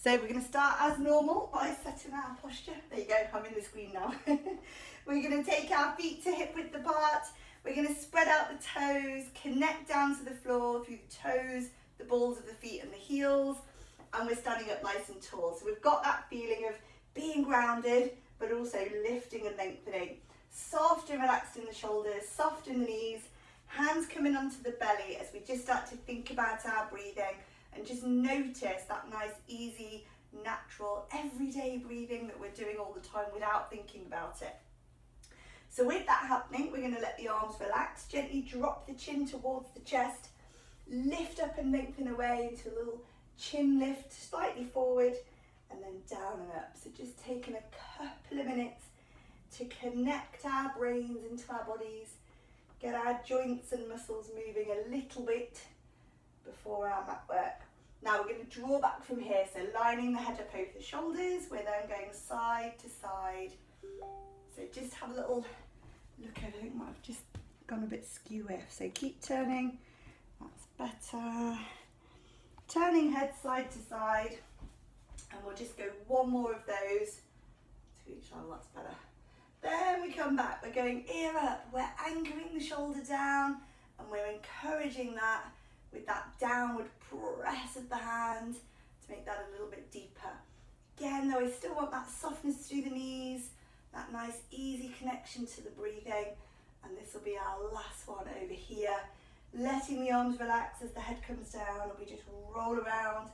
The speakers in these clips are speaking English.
So we're going to start as normal by setting our posture. There you go, I'm in the screen now. We're going to take our feet to hip width apart. We're going to spread out the toes, connect down to the floor through the toes, the balls of the feet and the heels, and we're standing up nice and tall. So we've got that feeling of being grounded, but also lifting and lengthening. Soft and relaxed in the shoulders, soft in the knees, hands coming onto the belly as we just start to think about our breathing and just notice that nice, easy, natural, everyday breathing that we're doing all the time without thinking about it. So with that happening, we're going to let the arms relax, gently drop the chin towards the chest, lift up and lengthen away into a little chin lift, slightly forward, and then down and up. So just taking a couple of minutes to connect our brains into our bodies, get our joints and muscles moving a little bit before our mat work. Now we're going to draw back from here, so lining the head up over the shoulders, we're then going side to side. So just have a little look over, I think might have just gone a bit skew-iff, so keep turning, that's better. Turning head side to side, and we'll just go one more of those to each other, that's better. Then we come back, we're going ear up, we're anchoring the shoulder down, and we're encouraging that with that downward press of the hand to make that a little bit deeper. Again though, I still want that softness through the knees, that nice easy connection to the breathing, and this will be our last one over here. Letting the arms relax as the head comes down, and we just roll around,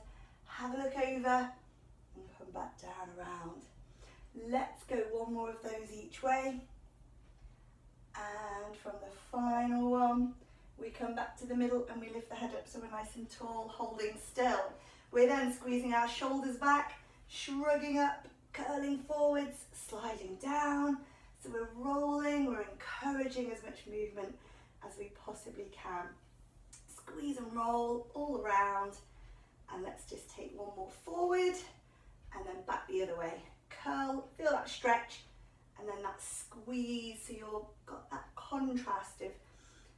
have a look over, and come back down around. Let's go one more of those each way. And from the final one, we come back to the middle and we lift the head up so we're nice and tall, holding still. We're then squeezing our shoulders back, shrugging up, curling forwards, sliding down. So we're rolling, we're encouraging as much movement as we possibly can. Squeeze and roll all around, and let's just take one more forward and then back the other way. Curl, feel that stretch, and then that squeeze, so you've got that contrast of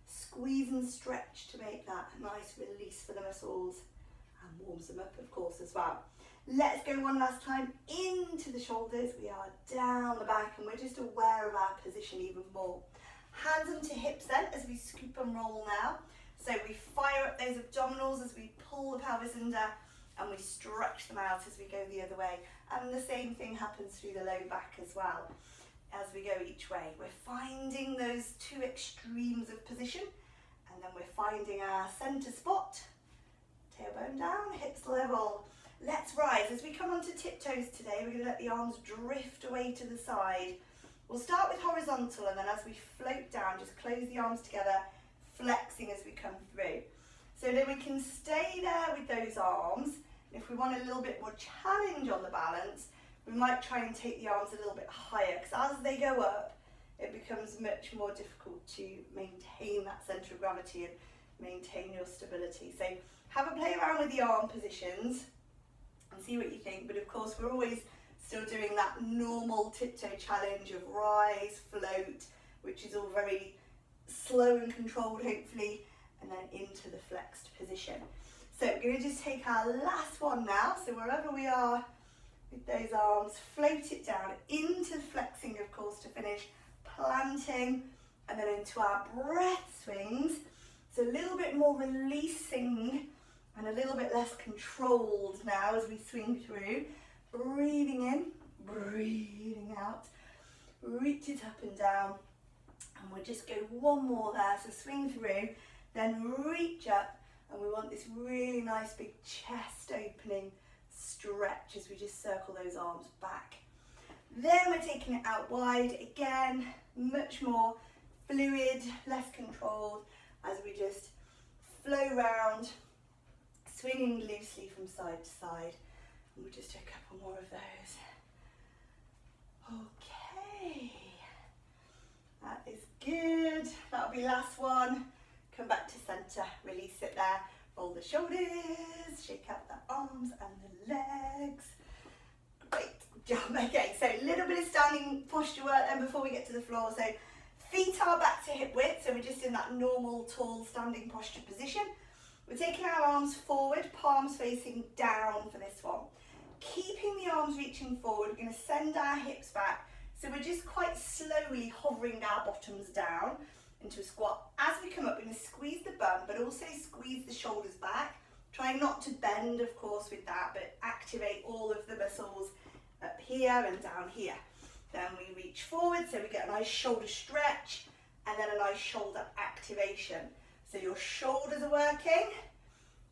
squeeze and stretch to make that nice release for the muscles, and warms them up of course as well. Let's go one last time into the shoulders. We are down the back and we're just aware of our position even more. Hands onto hips then as we scoop and roll now. So we fire up those abdominals as we pull the pelvis under, and we stretch them out as we go the other way. And the same thing happens through the low back as well as we go each way. We're finding those two extremes of position, and then we're finding our center spot. Tailbone down, hips level. Let's rise. As we come onto tiptoes today, we're going to let the arms drift away to the side. We'll start with horizontal, and then as we float down, just close the arms together, flexing as we come through. So then we can stay there with those arms. If we want a little bit more challenge on the balance, we might try and take the arms a little bit higher, because as they go up, it becomes much more difficult to maintain that centre of gravity and maintain your stability. So have a play around with the arm positions and see what you think. But of course, we're always still doing that normal tiptoe challenge of rise, float, which is all very slow and controlled, hopefully, and then into the flexed position. So we're going to just take our last one now. So wherever we are with those arms, float it down into flexing, of course, to finish, planting, and then into our breath swings. So a little bit more releasing and a little bit less controlled now as we swing through. Breathing in, breathing out, reach it up and down, and we'll just go one more there. So swing through, then reach up, and we want this really nice big chest opening stretch as we just circle those arms back. Then we're taking it out wide again, much more fluid, less controlled, as we just flow round, swinging loosely from side to side. And we'll just do a couple more of those. Okay, that is good. That'll be last one. Come back to centre, release it there. Roll the shoulders, shake out the arms and the legs. Great job. Okay, so a little bit of standing posture work then before we get to the floor. So feet are back to hip width, so we're just in that normal tall standing posture position. We're taking our arms forward, palms facing down for this one. keeping the arms reaching forward, we're going to send our hips back. So we're just quite slowly hovering our bottoms down into a squat. As we come up, we're going to squeeze the bum, but also squeeze the shoulders back. Trying not to bend, of course, with that, but activate all of the muscles up here and down here. Then we reach forward, so we get a nice shoulder stretch, and then a nice shoulder activation. So your shoulders are working,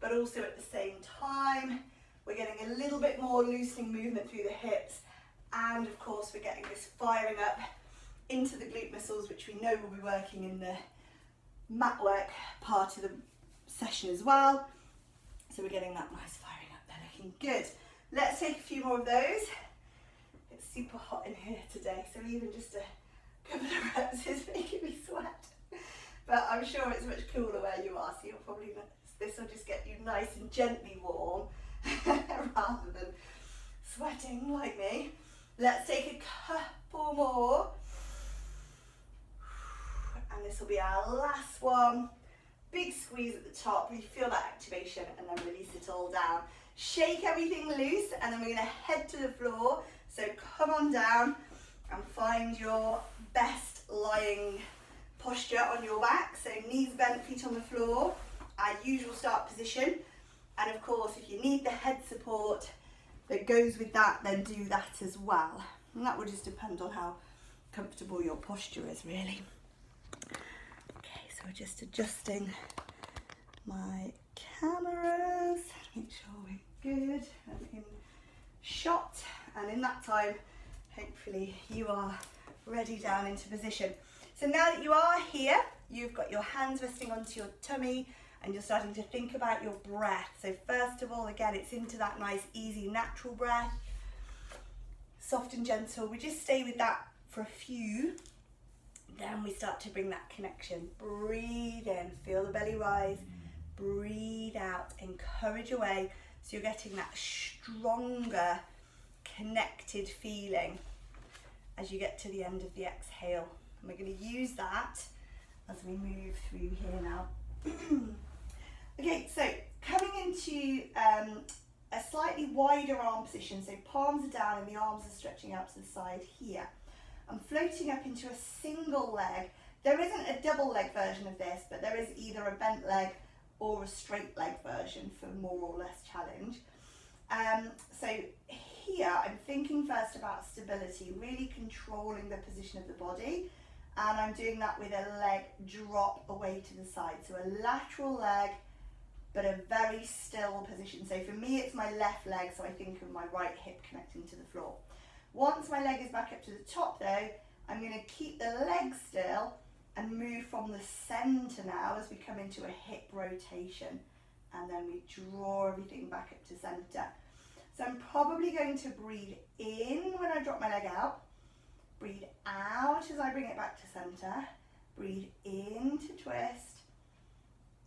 but also at the same time, we're getting a little bit more loosening movement through the hips. And of course, we're getting this firing up into the glute muscles, which we know will be working in the mat work part of the session as well. So we're getting that nice firing up there, looking good. Let's take a few more of those. It's super hot in here today, so even just a couple of reps is making me sweat. But I'm sure it's much cooler where you are, so you'll probably notice this will just get you nice and gently warm rather than sweating like me. Let's take a couple more. And this will be our last one. Big squeeze at the top, we feel that activation, and then release it all down. Shake everything loose, and then we're gonna head to the floor. So come on down and find your best lying posture on your back. So knees bent, feet on the floor, our usual start position. And of course, if you need the head support that goes with that, then do that as well. And that will just depend on how comfortable your posture is, really. Okay, so we're just adjusting my cameras, make sure we're good and in shot. And in that time, hopefully you are ready down into position. So now that you are here, you've got your hands resting onto your tummy and you're starting to think about your breath. So first of all, again, it's into that nice, easy, natural breath. Soft and gentle. We just stay with that for a few. Then we start to bring that connection. Breathe in, feel the belly rise. Breathe out, encourage away. So you're getting that stronger, connected feeling as you get to the end of the exhale. And we're going to use that as we move through here now. Okay, so coming into a slightly wider arm position, so palms are down and the arms are stretching out to the side here. I'm floating up into a single leg. There isn't a double leg version of this, but there is either a bent leg or a straight leg version for more or less challenge. So here I'm thinking first about stability, really controlling the position of the body. And I'm doing that with a leg drop away to the side. So a lateral leg, but a very still position. So for me, it's my left leg, so I think of my right hip connecting to the floor. Once my leg is back up to the top though, I'm going to keep the leg still and move from the center now as we come into a hip rotation. And then we draw everything back up to center. So I'm probably going to breathe in when I drop my leg out. Breathe out as I bring it back to center. Breathe in to twist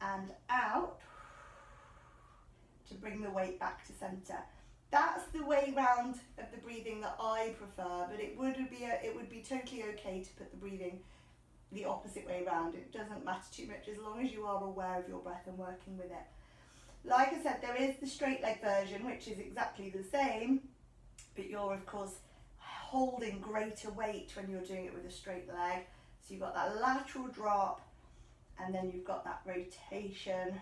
and out to bring the weight back to center. That's the way round of the breathing that I prefer, but it would be totally okay to put the breathing the opposite way round. It doesn't matter too much as long as you are aware of your breath and working with it. Like I said, there is the straight leg version, which is exactly the same, but you're of course holding greater weight when you're doing it with a straight leg. So you've got that lateral drop and then you've got that rotation,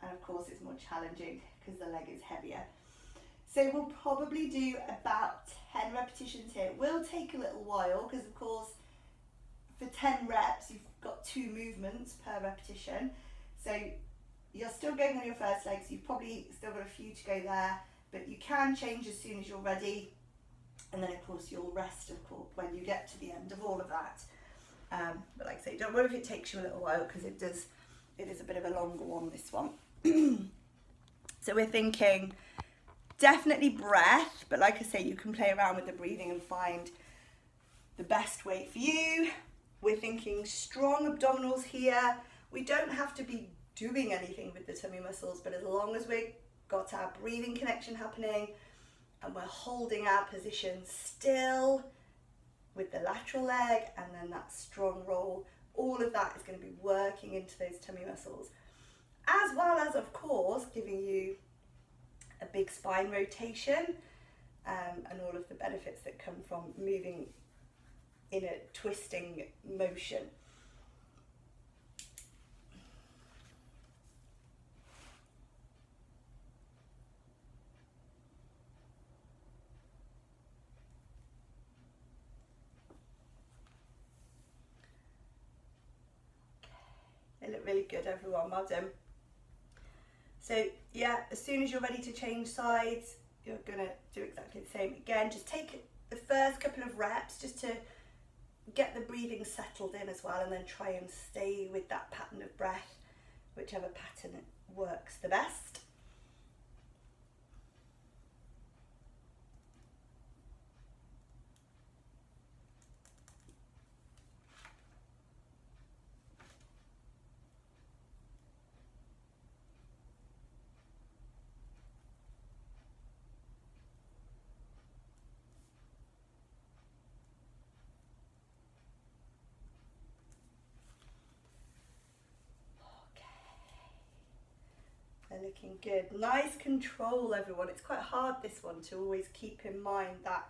and of course it's more challenging because the leg is heavier. So we'll probably do about 10 repetitions here. It will take a little while because of course for 10 reps you've got 2 movements per repetition. So you're still going on your first leg, so you've probably still got a few to go there, but you can change as soon as you're ready. And then of course you'll rest, of course, when you get to the end of all of that. But like I say, don't worry if it takes you a little while because it is a bit of a longer one, this one. So we're thinking definitely breath, but like I say, you can play around with the breathing and find the best weight for you. We're thinking strong abdominals here. We don't have to be doing anything with the tummy muscles, but as long as we've got our breathing connection happening and we're holding our position still with the lateral leg and then that strong roll, all of that is going to be working into those tummy muscles, as well as of course giving you a big spine rotation and all of the benefits that come from moving in a twisting motion. They look really good, everyone, well done. So yeah, as soon as you're ready to change sides, you're gonna do exactly the same again. Just take the first couple of reps just to get the breathing settled in as well, and then try and stay with that pattern of breath, whichever pattern works the best. They're looking good. Nice control, everyone. It's quite hard, this one, to always keep in mind that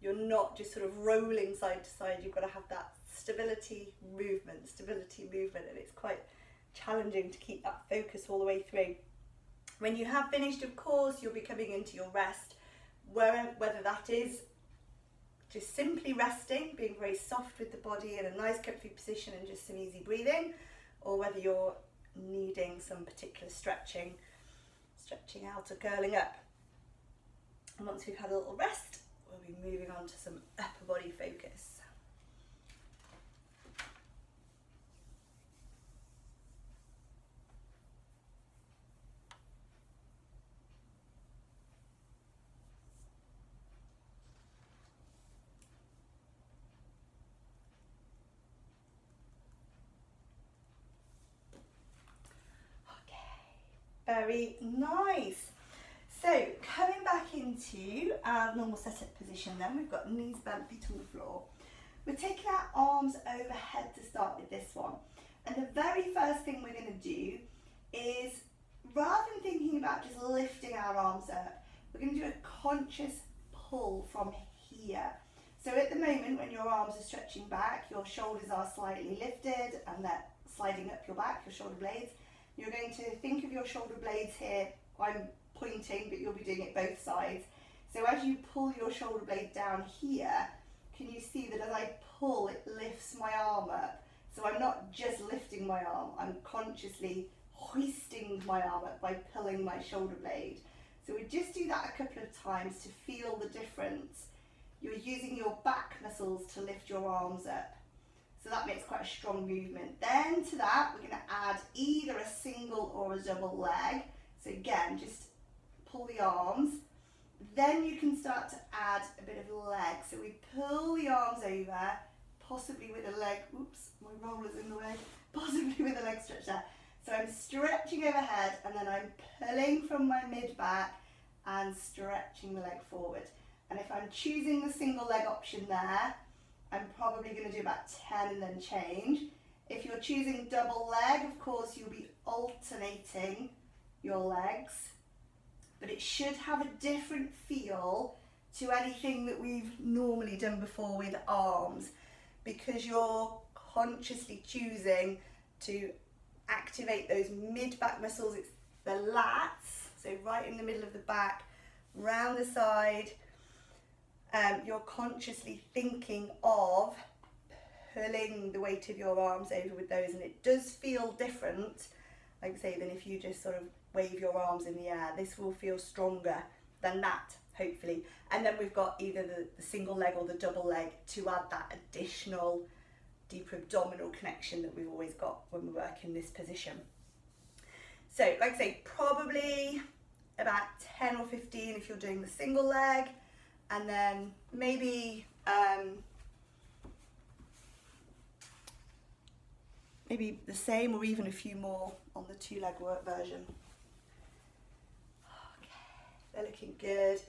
you're not just sort of rolling side to side. You've got to have that stability movement, and it's quite challenging to keep that focus all the way through. When you have finished, of course, you'll be coming into your rest, whether that is just simply resting, being very soft with the body in a nice comfy position and just some easy breathing, or whether you're needing some particular stretching out or curling up. And once we've had a little rest, we'll be moving on to some upper body focus. Very nice. So coming back into our normal setup position then, we've got knees bent, feet on the floor. We're taking our arms overhead to start with this one. And the very first thing we're going to do is, rather than thinking about just lifting our arms up, we're going to do a conscious pull from here. So at the moment, when your arms are stretching back, your shoulders are slightly lifted and they're sliding up your back, your shoulder blades. You're going to think of your shoulder blades here. I'm pointing, but you'll be doing it both sides. So as you pull your shoulder blade down here, can you see that as I pull, it lifts my arm up? So I'm not just lifting my arm, I'm consciously hoisting my arm up by pulling my shoulder blade. So we just do that a couple of times to feel the difference. You're using your back muscles to lift your arms up. So that makes quite a strong movement. Then to that, we're going to add either a single or a double leg. So again, just pull the arms. Then you can start to add a bit of leg. So we pull the arms over, possibly with a leg, oops, my roller's in the way, possibly with a leg stretch there. So I'm stretching overhead and then I'm pulling from my mid-back and stretching the leg forward. And if I'm choosing the single leg option there, I'm probably going to do about 10 and then change. If you're choosing double leg, of course, you'll be alternating your legs, but it should have a different feel to anything that we've normally done before with arms, because you're consciously choosing to activate those mid-back muscles. It's the lats, so right in the middle of the back, round the side. You're consciously thinking of pulling the weight of your arms over with those, and it does feel different, like I say, than if you just sort of wave your arms in the air. This will feel stronger than that, hopefully. And then we've got either the single leg or the double leg to add that additional deeper abdominal connection that we've always got when we work in this position. So, like I say, probably about 10 or 15 if you're doing the single leg, and then maybe maybe the same or even a few more on the two leg work version. Okay, they're looking good.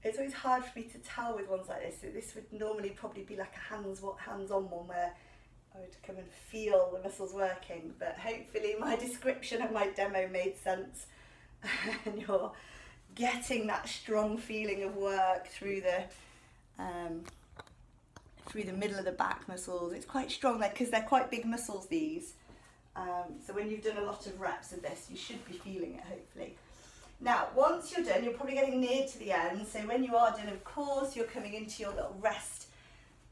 It's always hard for me to tell with ones like this. So this would normally probably be like a hands-on one where I would come and feel the muscles working, but hopefully my description of my demo made sense and you're getting that strong feeling of work through the middle of the back muscles. It's quite strong there because they're quite big muscles, these. So when you've done a lot of reps of this, you should be feeling it, hopefully. Now, once you're done, you're probably getting near to the end. So when you are done, of course, you're coming into your little rest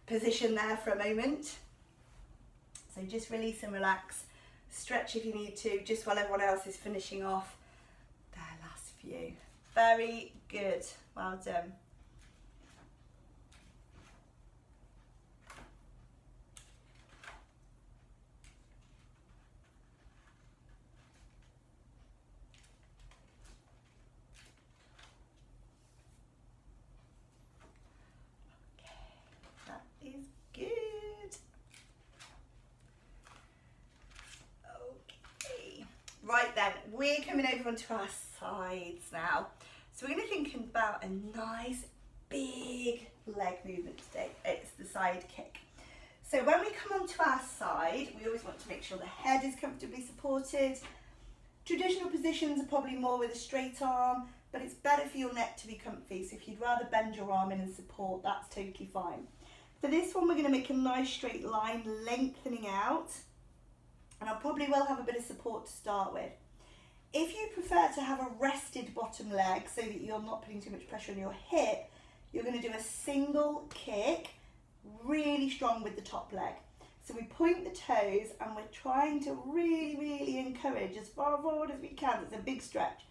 position there for a moment. So just release and relax. Stretch if you need to, just while everyone else is finishing off their last few. Very good. Well done. Right then, we're coming over onto our sides now. So we're going to think about a nice big leg movement today. It's the side kick. So when we come onto our side, we always want to make sure the head is comfortably supported. Traditional positions are probably more with a straight arm, but it's better for your neck to be comfy. So if you'd rather bend your arm in and support, that's totally fine. For this one, we're going to make a nice straight line, lengthening out. And I probably will have a bit of support to start with. If you prefer to have a rested bottom leg so that you're not putting too much pressure on your hip, you're going to do a single kick, really strong with the top leg. So we point the toes and we're trying to really encourage as far forward as we can. It's a big stretch.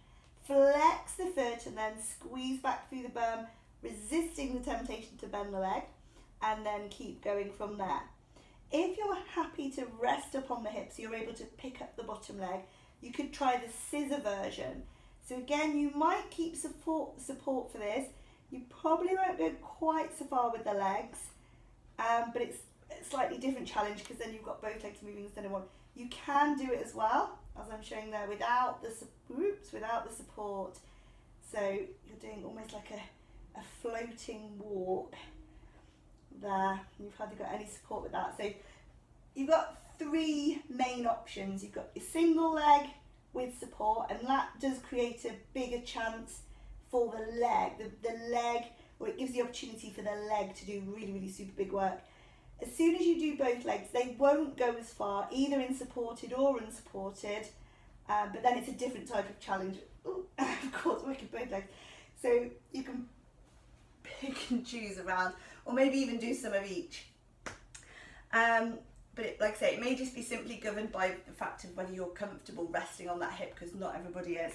Flex the foot and then squeeze back through the bum, resisting the temptation to bend the leg, and then keep going from there. If you're happy to rest up on the hips, so you're able to pick up the bottom leg, you could try the scissor version. So again, you might keep support for this. You probably won't go quite so far with the legs, but it's a slightly different challenge because then you've got both legs moving instead of one. You can do it as well, as I'm showing there, without the support. So you're doing almost like a floating walk there. You've hardly got any support with that. So you've got three main options. You've got your single leg with support, and that does create a bigger chance for the leg. The leg, or it gives the opportunity for the leg to do really super big work. As soon as you do both legs, they won't go as far, either in supported or unsupported, but then it's a different type of challenge. Ooh, of course, working both legs. So you can pick and choose around, or maybe even do some of each. But like I say, it may just be simply governed by the fact of whether you're comfortable resting on that hip, because not everybody is.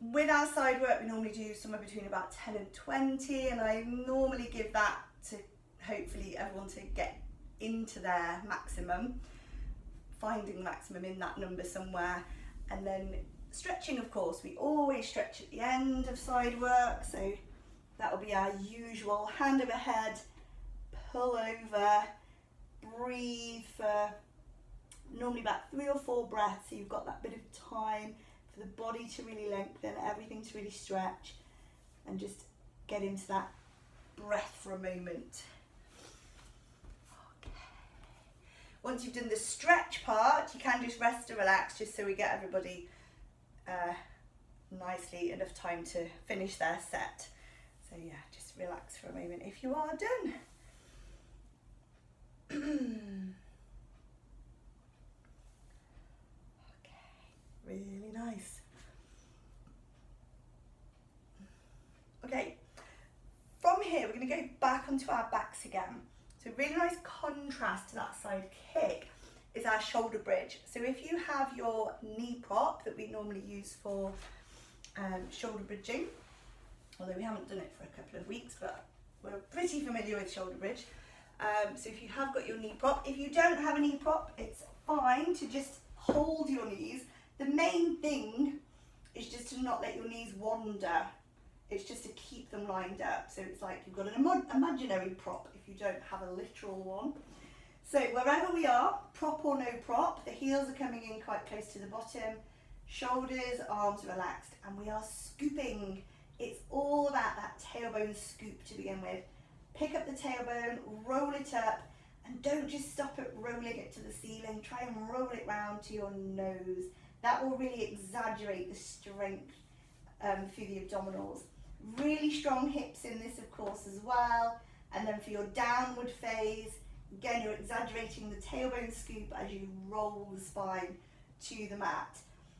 With our side work, we normally do somewhere between about 10 and 20, and I normally give that to hopefully everyone to get into their maximum, finding the maximum in that number somewhere. And then stretching, of course, we always stretch at the end of side work, so that will be our usual hand over head, pull over, breathe for normally about 3 or 4 breaths, so you've got that bit of time for the body to really lengthen, everything to really stretch, and just get into that breath for a moment. Okay. Once you've done the stretch part, you can just rest and relax, just so we get everybody nicely enough time to finish their set. So yeah, just relax for a moment if you are done. Okay, really nice. Okay, from here we're going to go back onto our backs again. So really nice contrast to that side kick is our shoulder bridge. So if you have your knee prop that we normally use for shoulder bridging, although we haven't done it for a couple of weeks, but we're pretty familiar with shoulder bridge. So if you have got your knee prop, if you don't have a knee prop, it's fine to just hold your knees. The main thing is just to not let your knees wander. It's just to keep them lined up. So it's like you've got an imaginary prop if you don't have a literal one. So wherever we are, prop or no prop, the heels are coming in quite close to the bottom, shoulders, arms relaxed, and we are scooping. It's all about that tailbone scoop to begin with. Pick up the tailbone, roll it up, and don't just stop at rolling it to the ceiling. Try and roll it round to your nose. That will really exaggerate the strength through the abdominals. Really strong hips in this, of course, as well. And then for your downward phase, again, you're exaggerating the tailbone scoop as you roll the spine to the mat.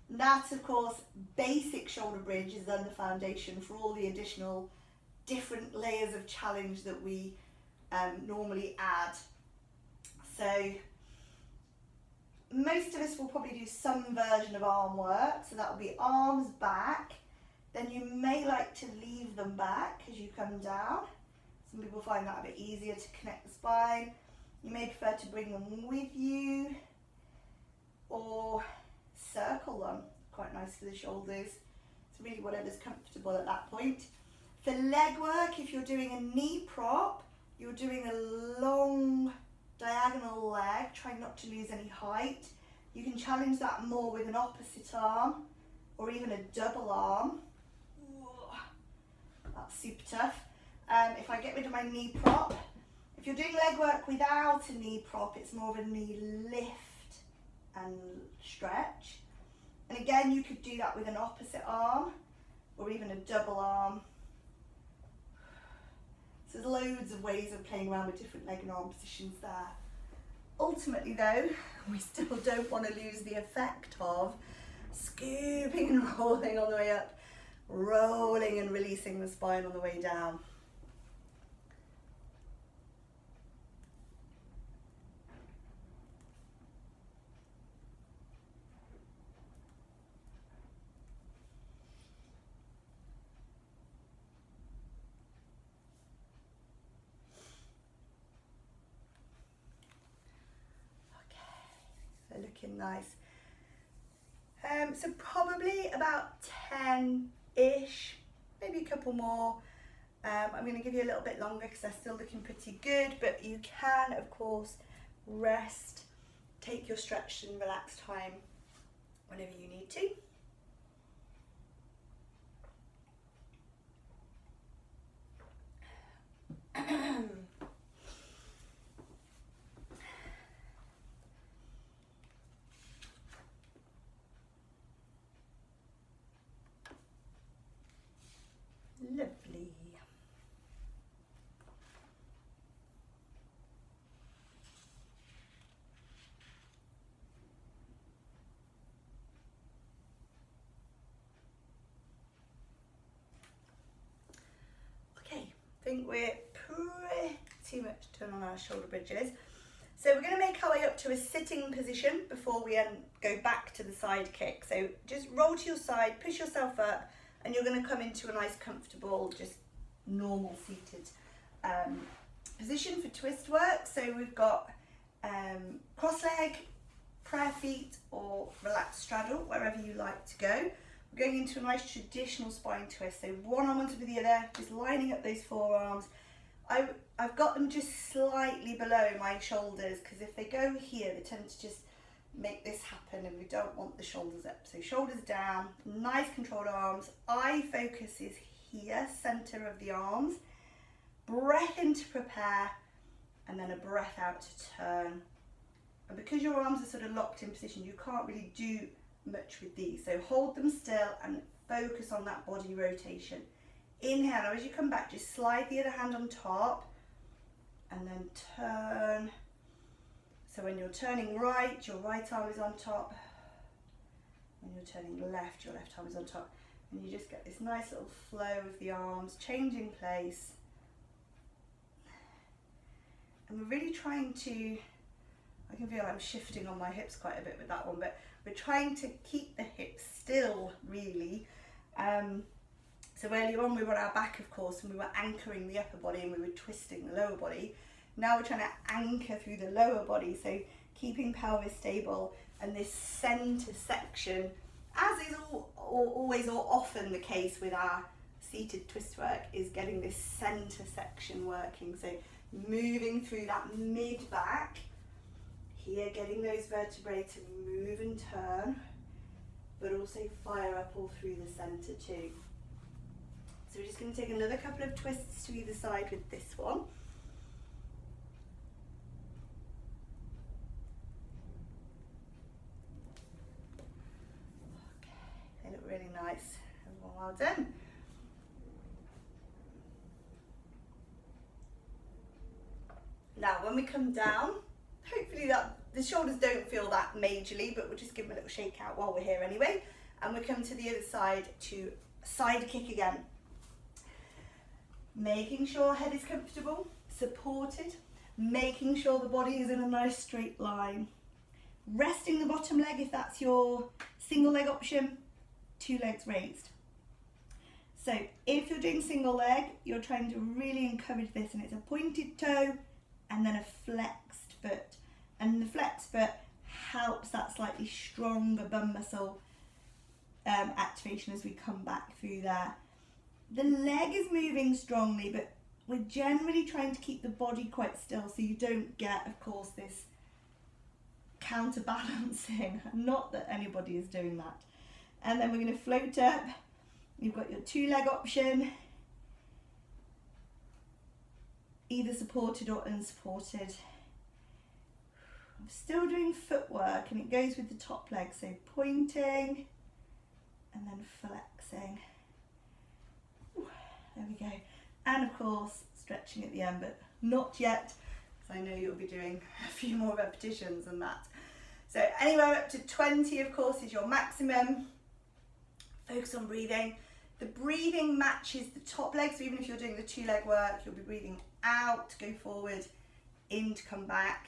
And that, of course, basic shoulder bridge is then the foundation for all the additional different layers of challenge that we normally add. So most of us will probably do some version of arm work. So that will be arms back. Then you may like to leave them back as you come down. Some people find that a bit easier to connect the spine. You may prefer to bring them with you or circle them. Quite nice for the shoulders. It's really whatever's comfortable at that point. For leg work, if you're doing a knee prop, you're doing a long diagonal leg, trying not to lose any height. You can challenge that more with an opposite arm or even a double arm. That's super tough. If I get rid of my knee prop, if you're doing leg work without a knee prop, it's more of a knee lift and stretch. And again, you could do that with an opposite arm or even a double arm. So there's loads of ways of playing around with different leg and arm positions there. Ultimately though, we still don't want to lose the effect of scooping and rolling on the way up, rolling and releasing the spine on the way down. Looking nice. So probably about 10-ish, maybe a couple more. I'm going to give you a little bit longer because they're still looking pretty good, but you can, of course, rest, take your stretch and relax time whenever you need to. Lovely. Okay, I think we're pretty much done on our shoulder bridges. So we're going to make our way up to a sitting position before we go back to the side kick. So just roll to your side, push yourself up, and you're going to come into a nice comfortable, just normal seated position for twist work. So we've got cross leg, prayer feet, or relaxed straddle, wherever you like to go. We're going into a nice traditional spine twist. So one arm onto the other, just lining up those forearms. I've got them just slightly below my shoulders because if they go here, they tend to just make this happen and we don't want the shoulders up. So shoulders down, nice controlled arms. Eye focus is here, center of the arms. Breath in to prepare and then a breath out to turn. And because your arms are sort of locked in position, you can't really do much with these. So hold them still and focus on that body rotation. Inhale, now as you come back, just slide the other hand on top and then turn. So when you're turning right, your right arm is on top. When you're turning left, your left arm is on top. And you just get this nice little flow of the arms, changing place. And we're really trying to, I can feel I'm shifting on my hips quite a bit with that one, but we're trying to keep the hips still, really. So earlier on we were on our back, of course, and we were anchoring the upper body and we were twisting the lower body. Now we're trying to anchor through the lower body, so keeping pelvis stable and this centre section, as is always or often the case with our seated twist work, is getting this centre section working. So moving through that mid-back, here getting those vertebrae to move and turn, but also fire up all through the centre too. So we're just going to take another couple of twists to either side with this one. Okay, they look really nice. Everyone well done. when we come down, hopefully that the shoulders don't feel that majorly, but we'll just give them a little shake out while we're here anyway. And we come to the other side to side kick again. Making sure head is comfortable, supported, making sure the body is in a nice straight line. Resting the bottom leg if that's your single leg option, 2 legs raised. So if you're doing single leg, you're trying to really encourage this, and it's a pointed toe and then a flexed foot. And the flexed foot helps that slightly stronger bum muscle activation as we come back through there. The leg is moving strongly, but we're generally trying to keep the body quite still so you don't get, of course, this counterbalancing. Not that anybody is doing that. And then we're going to float up. You've got your 2 leg option, either supported or unsupported. I'm still doing footwork, and it goes with the top leg, so pointing and then flexing. Ooh, there we go. And of course, stretching at the end, but not yet, because I know you'll be doing a few more repetitions than that. So anywhere up to 20, of course, is your maximum. Focus on breathing. The breathing matches the top leg, so even if you're doing the 2 leg work, you'll be breathing out to go forward, in to come back,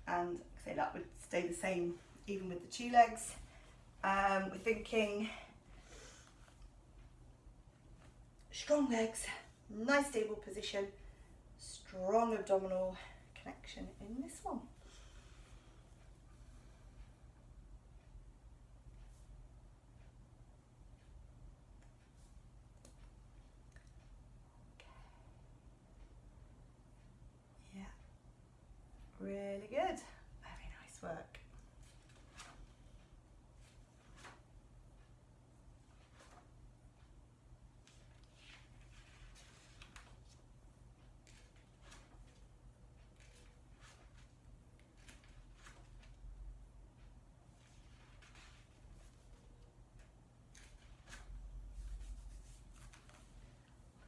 and say that would stay the same even with the 2 legs. We're thinking strong legs, nice stable position, strong abdominal connection in this one. Really good. Very nice work.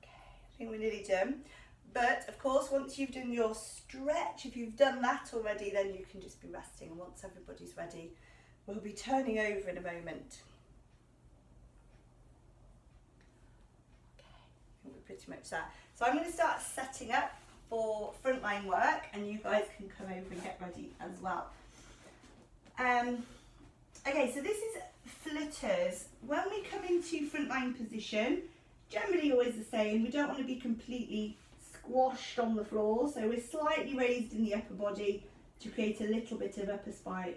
Okay, I think we're nearly done. But of course, once you've done your stretch, if you've done that already, then you can just be resting. And once everybody's ready, we'll be turning over in a moment. Okay, I think we're pretty much there. So I'm going to start setting up for frontline work, and you guys can come over and get ready as well. Okay, so this is flutters. When we come into frontline position, generally always the same. We don't want to be completely squashed on the floor, so we're slightly raised in the upper body to create a little bit of upper spine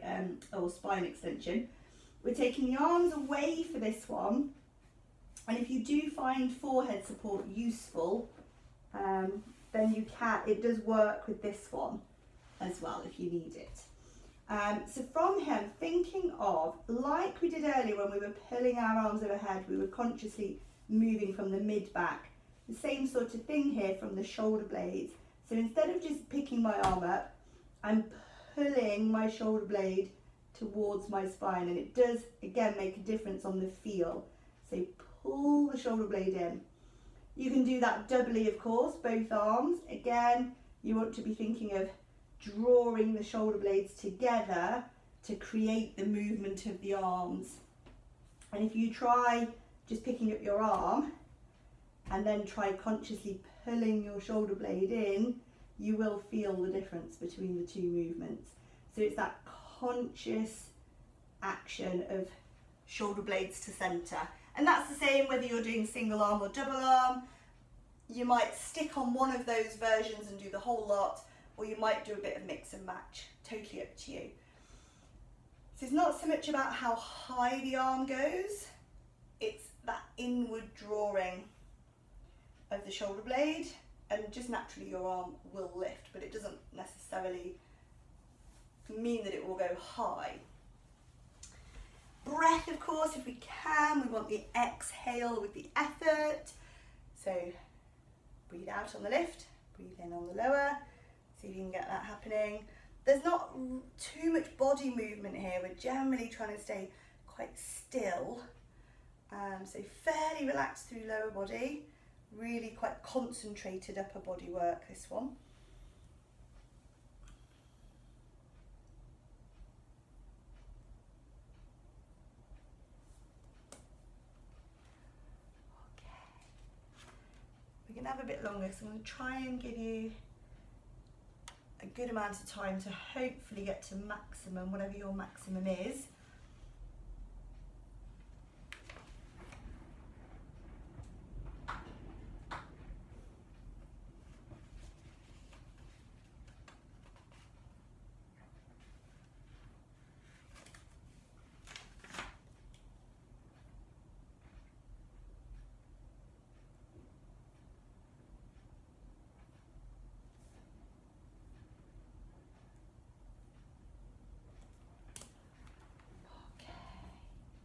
or spine extension. We're taking the arms away for this one, and if you do find forehead support useful, then you can, it does work with this one as well if you need it. So from here, I'm thinking of, like we did earlier when we were pulling our arms overhead, we were consciously moving from the mid back. The same sort of thing here from the shoulder blades. So instead of just picking my arm up, I'm pulling my shoulder blade towards my spine, and it does again make a difference on the feel. So pull the shoulder blade in. You can do that doubly, of course, both arms. Again, you want to be thinking of drawing the shoulder blades together to create the movement of the arms. And if you try just picking up your arm and then try consciously pulling your shoulder blade in, you will feel the difference between the two movements. So it's that conscious action of shoulder blades to centre. And that's the same whether you're doing single arm or double arm. You might stick on one of those versions and do the whole lot, or you might do a bit of mix and match, totally up to you. So it's not so much about how high the arm goes, it's that inward drawing of the shoulder blade, and just naturally your arm will lift, but it doesn't necessarily mean that it will go high. Breath, of course, if we can, we want the exhale with the effort. So breathe out on the lift, breathe in on the lower, see if you can get that happening. There's not too much body movement here, we're generally trying to stay quite still. So fairly relaxed through lower body, really quite concentrated upper body work, this one. can have a bit longer, so I'm going to try and give you a good amount of time to hopefully get to maximum, whatever your maximum is.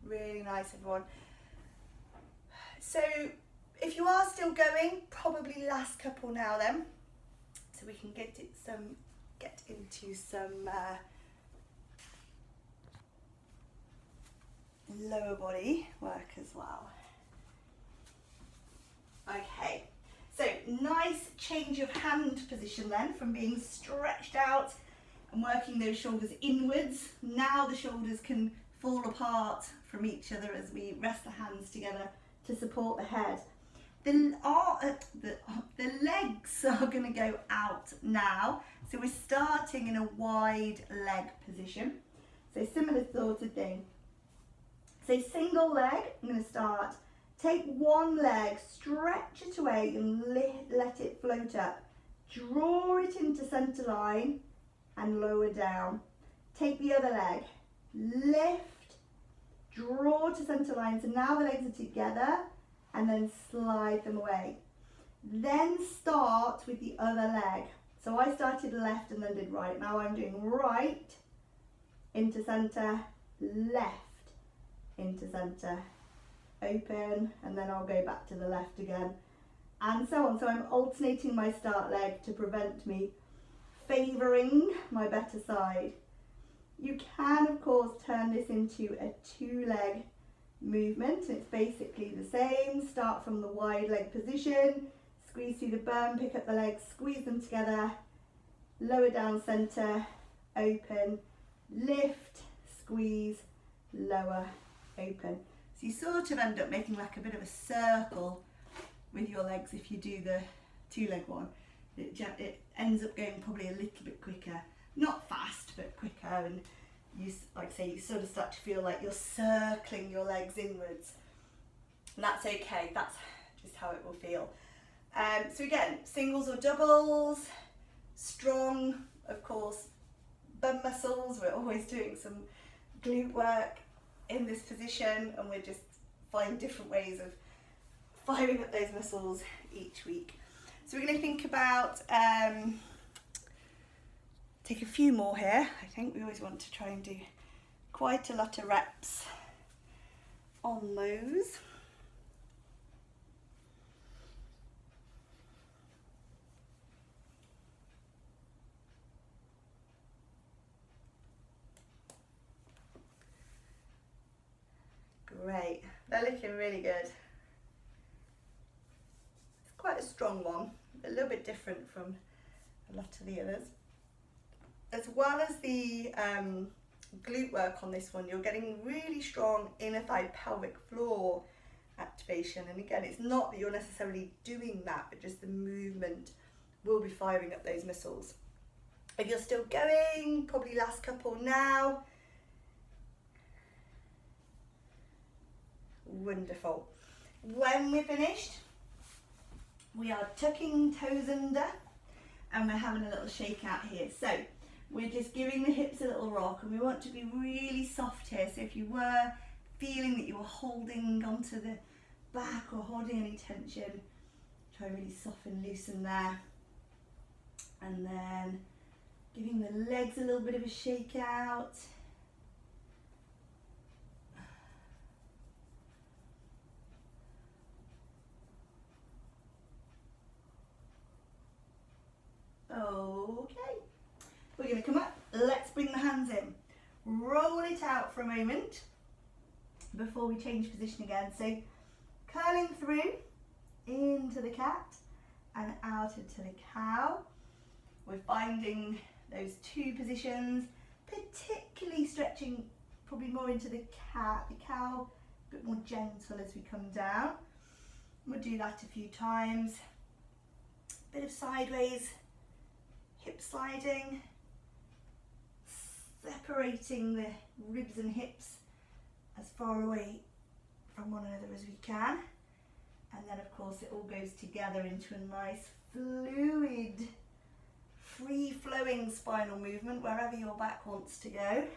Really nice, everyone. So if you are still going, probably last couple now then, so we can get into some lower body work as well. Okay, so nice change of hand position then, from being stretched out and working those shoulders inwards. Now the shoulders can fall apart from each other as we rest the hands together to support the head. The legs are going to go out now. So we're starting in a wide leg position. So similar sort of thing. So single leg, I'm going to start. Take one leg, stretch it away and let it float up. Draw it into centre line and lower down. Take the other leg, lift, draw to centre line, so now the legs are together, and then slide them away. Then start with the other leg. So I started left and then did right. Now I'm doing right, into centre, left, into centre, open, and then I'll go back to the left again, and so on. So I'm alternating my start leg to prevent me favouring my better side. You can, of course, turn this into a two-leg movement. It's basically the same. Start from the wide leg position, squeeze through the bum, pick up the legs, squeeze them together, lower down centre, open, lift, squeeze, lower, open. So you sort of end up making like a bit of a circle with your legs if you do the two-leg one. It ends up going probably a little bit quicker. Not fast, but quicker, and you, like I say, you sort of start to feel like you're circling your legs inwards, and that's okay. That's just how it will feel. So again, singles or doubles, strong, of course, bum muscles. We're always doing some glute work in this position, and we're just finding different ways of firing up those muscles each week. So we're going to think about take a few more here. I think we always want to try and do quite a lot of reps on those. Great, they're looking really good. It's quite a strong one, a little bit different from a lot of the others. As well as the glute work on this one, you're getting really strong inner thigh pelvic floor activation. And again, it's not that you're necessarily doing that, but just the movement will be firing up those muscles. If you're still going, probably last couple now. Wonderful. When we're finished, we are tucking toes under and we're having a little shake out here. So we're just giving the hips a little rock, and we want to be really soft here. So if you were feeling that you were holding onto the back or holding any tension, try and really soften, loosen there. And then giving the legs a little bit of a shake out. Okay, we're going to come up, let's bring the hands in, roll it out for a moment before we change position again. So curling through into the cat and out into the cow. We're finding those two positions, particularly stretching probably more into the cat, the cow a bit more gentle as we come down. We'll do that a few times. bit of sideways hip sliding, separating the ribs and hips as far away from one another as we can. And then of course it all goes together into a nice fluid, free-flowing spinal movement wherever your back wants to go. Okay.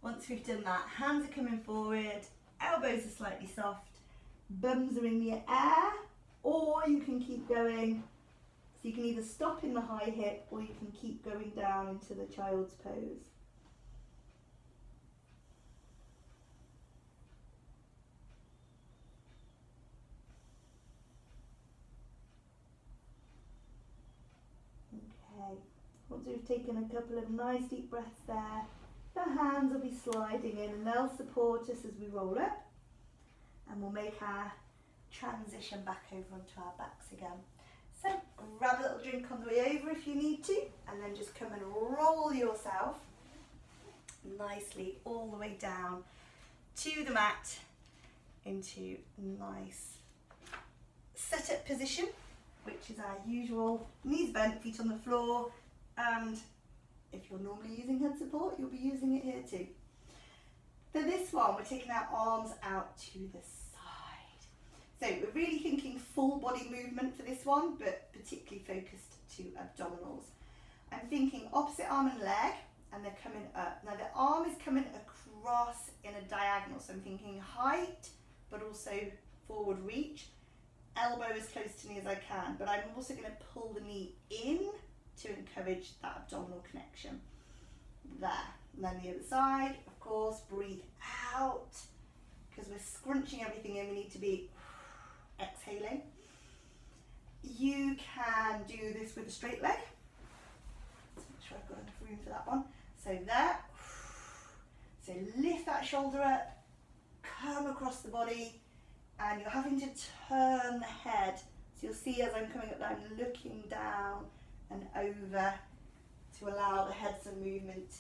Once we've done that, hands are coming forward, elbows are slightly soft, bums are in the air, or you can keep going. So you can either stop in the high hip or you can keep going down into the child's pose. Okay, once we've taken a couple of nice deep breaths there, the hands will be sliding in and they'll support us as we roll up, and we'll make our transition back over onto our backs again. So grab a little drink on the way over if you need to, and then just come and roll yourself nicely all the way down to the mat into nice set-up position, which is our usual knees bent, feet on the floor, and if you're normally using head support, you'll be using it here too. For this one, we're taking our arms out to the side. So we're really thinking full body movement for this one, but particularly focused to abdominals. I'm thinking opposite arm and leg, and they're coming up. Now the arm is coming across in a diagonal, so I'm thinking height, but also forward reach. Elbow as close to me as I can, but I'm also going to pull the knee in to encourage that abdominal connection. There. And then the other side, of course, breathe out, because we're scrunching everything in, we need to be exhaling. You can do this with a straight leg. Let's make sure I've got enough room for that one. So there. So lift that shoulder up, come across the body, and you're having to turn the head. So you'll see as I'm coming up there, I'm looking down and over to allow the head some movement.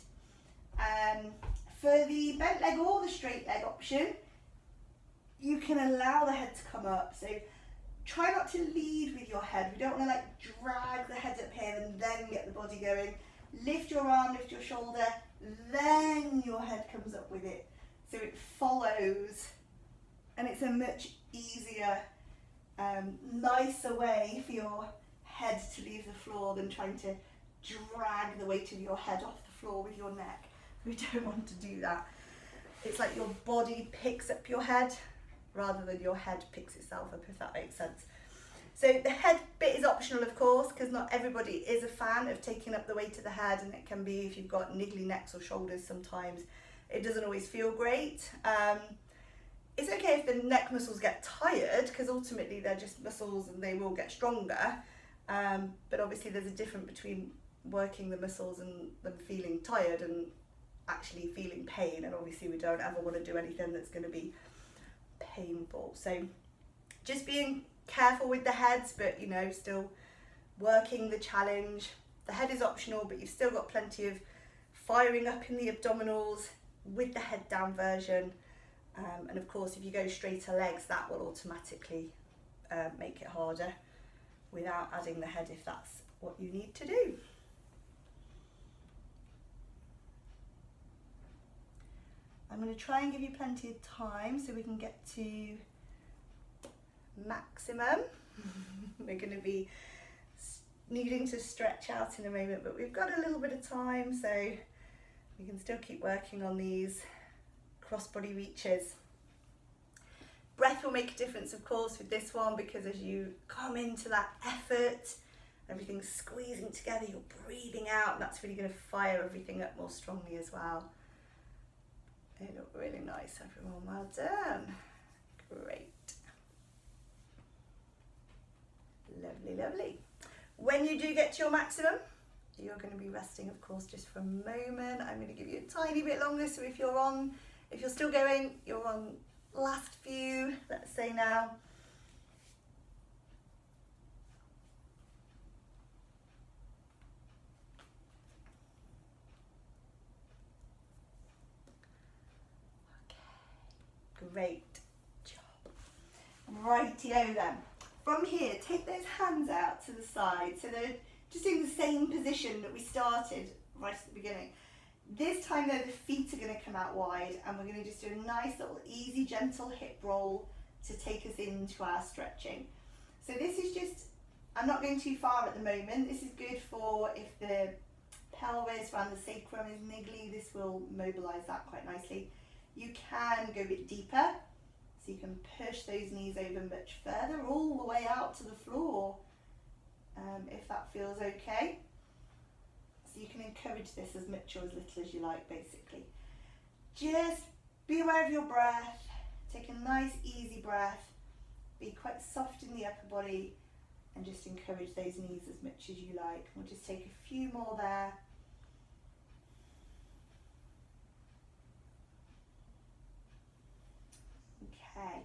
For the bent leg or the straight leg option, you can allow the head to come up. So try not to lead with your head. We don't want to like drag the head up here and then get the body going. Lift your arm, lift your shoulder, then your head comes up with it. So it follows, and it's a much easier, nicer way for your head to leave the floor than trying to drag the weight of your head off the floor with your neck. We don't want to do that. It's like your body picks up your head rather than your head picks itself up, if that makes sense. So the head bit is optional, of course, because not everybody is a fan of taking up the weight of the head, and it can be, if you've got niggly necks or shoulders, sometimes it doesn't always feel great. It's okay if the neck muscles get tired, because ultimately they're just muscles and they will get stronger. But obviously there's a difference between working the muscles and them feeling tired and actually feeling pain, and obviously we don't ever want to do anything that's going to be painful. So just being careful with the heads, but you know, still working the challenge. The head is optional, but you've still got plenty of firing up in the abdominals with the head down version. And of course, if you go straighter legs, that will automatically make it harder without adding the head, if that's what you need to do. I'm going to try and give you plenty of time so we can get to maximum. We're going to be needing to stretch out in a moment, but we've got a little bit of time, so we can still keep working on these cross-body reaches. Breath will make a difference, of course, with this one, because as you come into that effort, everything's squeezing together, you're breathing out, and that's really going to fire everything up more strongly as well. They look really nice, everyone. Well done. Great. Lovely, lovely. When you do get to your maximum, you're going to be resting, of course, just for a moment. I'm going to give you a tiny bit longer, so if you're still going, you're on last few, let's say now. Great job. Rightio then. From here, take those hands out to the side so they're just in the same position that we started right at the beginning. This time though, the feet are going to come out wide and we're going to just do a nice little easy gentle hip roll to take us into our stretching. So this is just, I'm not going too far at the moment. This is good for if the pelvis around the sacrum is niggly, this will mobilise that quite nicely. You can go a bit deeper, so you can push those knees over much further, all the way out to the floor, if that feels okay. So you can encourage this as much or as little as you like, basically. Just be aware of your breath, take a nice easy breath, be quite soft in the upper body, and just encourage those knees as much as you like. We'll just take a few more there. Okay,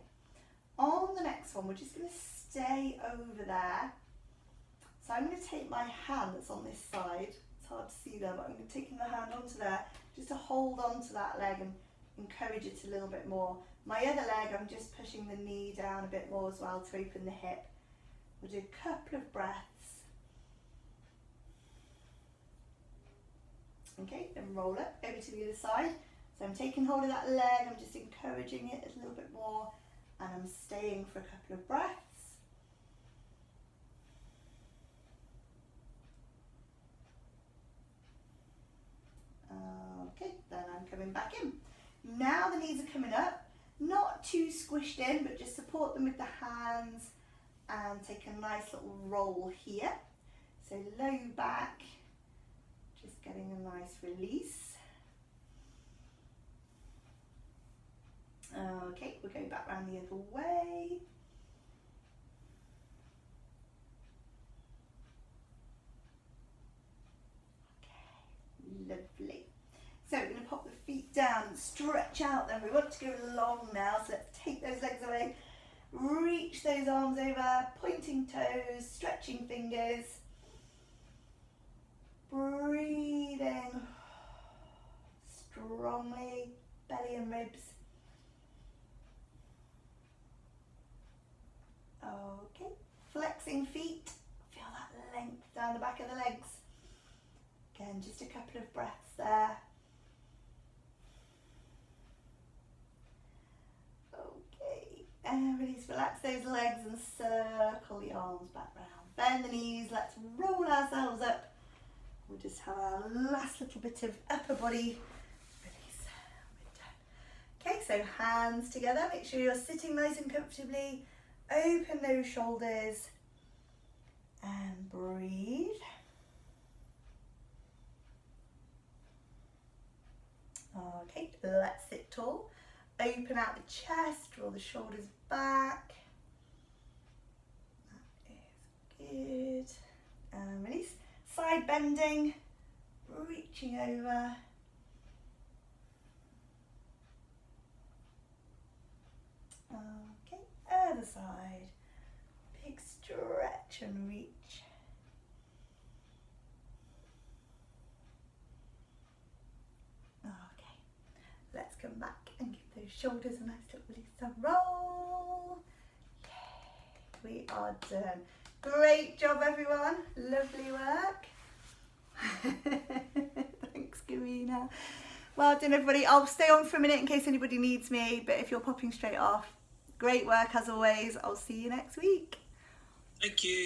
on the next one, we're just going to stay over there. So I'm going to take my hand that's on this side. It's hard to see there, but I'm going to take the hand onto there just to hold on to that leg and encourage it a little bit more. My other leg, I'm just pushing the knee down a bit more as well to open the hip. We'll do a couple of breaths. Okay, then roll up over to the other side. So I'm taking hold of that leg, I'm just encouraging it a little bit more, and I'm staying for a couple of breaths. Okay, then I'm coming back in. Now the knees are coming up, not too squished in, but just support them with the hands and take a nice little roll here. So low back, just getting a nice release. Okay, we'll go back round the other way. Okay, lovely. So we're going to pop the feet down, stretch out then. We want to go long now, so let's take those legs away. Reach those arms over, pointing toes, stretching fingers. Breathing strongly, belly and ribs. Okay, flexing feet, feel that length down the back of the legs. Again, just a couple of breaths there. Okay, and release, relax those legs and circle the arms back round. Bend the knees, let's roll ourselves up. We'll just have our last little bit of upper body release. We're done. Okay, so hands together, make sure you're sitting nice and comfortably. Open those shoulders and breathe. Okay, let's sit tall. Open out the chest, draw the shoulders back. That is good. And release. Side bending, reaching over. Okay, other side. Big stretch and reach. Okay, let's come back and give those shoulders a nice little release and roll. Yay, we are done. Great job everyone, lovely work. Thanks Karina. Well done everybody. I'll stay on for a minute in case anybody needs me, but if you're popping straight off, great work as always. I'll see you next week. Thank you.